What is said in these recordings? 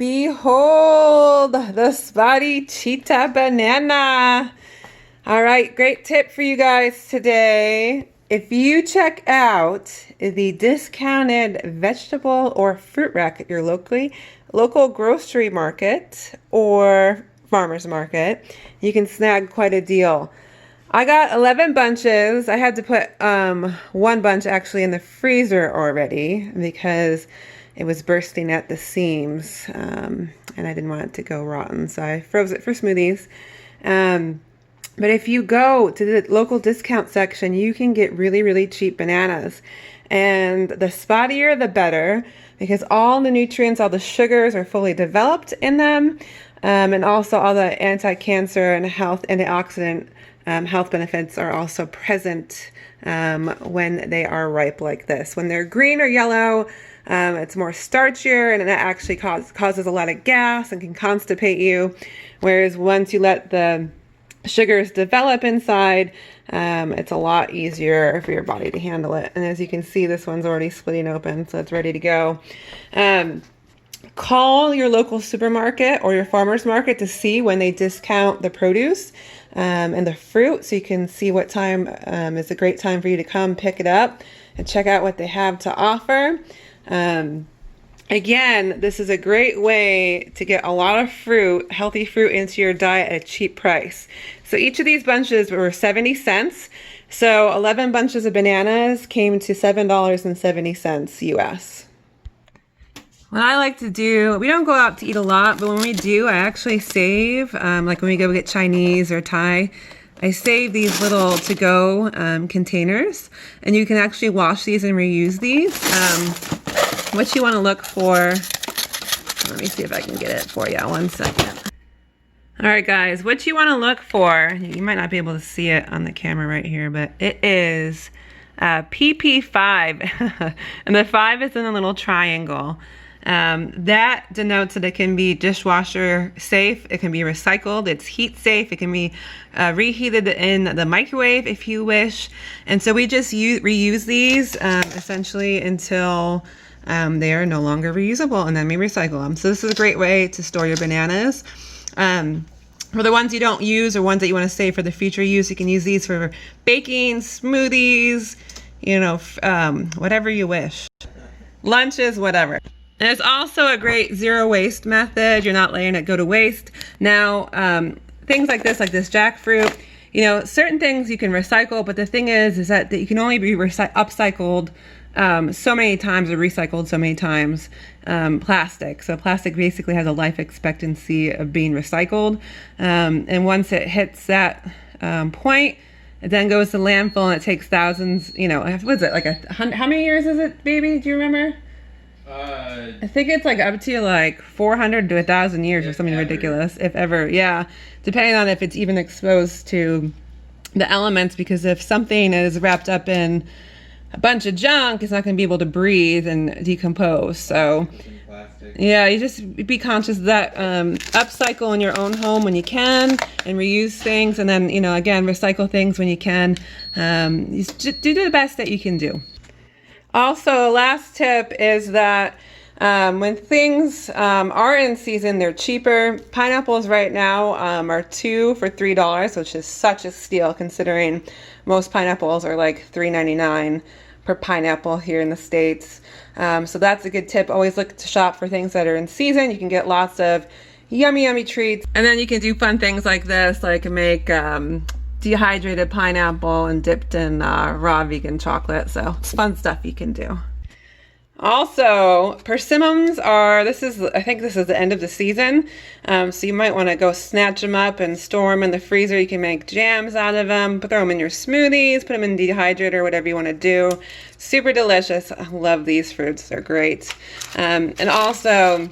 Behold the spotty cheetah banana. All right, great tip for you guys today. If you check out the discounted vegetable or fruit rack at your local grocery market or farmer's market, you can snag quite a deal. I got 11 bunches. I had to put one bunch actually in the freezer already because it was bursting at the seams, and I didn't want it to go rotten, so I froze it for smoothies. But if you go to the local discount section, you can get really, really cheap bananas. And the spottier, the better, because all the nutrients, all the sugars are fully developed in them, and also all the anti-cancer and antioxidant health benefits are also present when they are ripe like this. When they're green or yellow, it's more starchier, and that actually causes a lot of gas and can constipate you. Whereas once you let the sugars develop inside, it's a lot easier for your body to handle it. And as you can see, this one's already splitting open, so it's ready to go. Call your local supermarket or your farmer's market to see when they discount the produce and the fruit, so you can see what time is a great time for you to come pick it up and check out what they have to offer. Again, this is a great way to get a lot of fruit, healthy fruit, into your diet at a cheap price. So each of these bunches were 70 cents. So 11 bunches of bananas came to $7.70 US. What I like to do, we don't go out to eat a lot, but when we do, I actually save, like when we go get Chinese or Thai, I save these little to-go containers, and you can actually wash these and reuse these. What you want to look for, let me see if I can get it for you, 1 second. All right, guys, what you want to look for, you might not be able to see it on the camera right here, but it is PP5, and the 5 is in a little triangle. That denotes that it can be dishwasher safe, it can be recycled, it's heat safe, it can be reheated in the microwave if you wish. And so we just reuse these essentially until they are no longer reusable, and then we recycle them. So this is a great way to store your bananas. For the ones you don't use or ones that you want to save for the future use, you can use these for baking, smoothies, you know, whatever you wish. Lunches, whatever. And it's also a great zero waste method. You're not letting it go to waste. Now, things like this jackfruit, you know, certain things you can recycle, but the thing is that you can only be upcycled so many times or recycled so many times. Plastic. So plastic basically has a life expectancy of being recycled. And once it hits that point, it then goes to landfill, and it takes thousands, you know, what is it, like how many years is it, baby? Do you remember? I think it's like up to like 400 to 1,000 years or something ridiculous, if ever. Yeah, depending on if it's even exposed to the elements, because if something is wrapped up in a bunch of junk, it's not going to be able to breathe and decompose. So yeah, you just be conscious of that. Upcycle in your own home when you can, and reuse things, and then, you know, again, recycle things when you can. Just do the best that you can do. Also, last tip is that when things are in season, they're cheaper. Pineapples right now are 2 for $3, which is such a steal considering most pineapples are like $3.99 per pineapple here in the States. So that's a good tip. Always look to shop for things that are in season. You can get lots of yummy, yummy treats. And then you can do fun things like this, like make dehydrated pineapple and dipped in raw vegan chocolate. So it's fun stuff you can do. Also, persimmons I think this is the end of the season. So you might want to go snatch them up and store them in the freezer. You can make jams out of them, throw them in your smoothies, put them in dehydrator, whatever you want to do. Super delicious. I love these fruits. They're great. And also,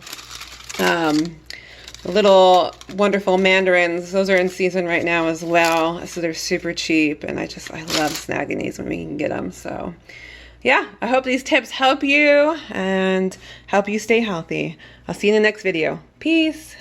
the little wonderful mandarins, those are in season right now as well. So they're super cheap, and I love snagging these when we can get them. So yeah, I hope these tips help you and help you stay healthy. I'll see you in the next video. Peace.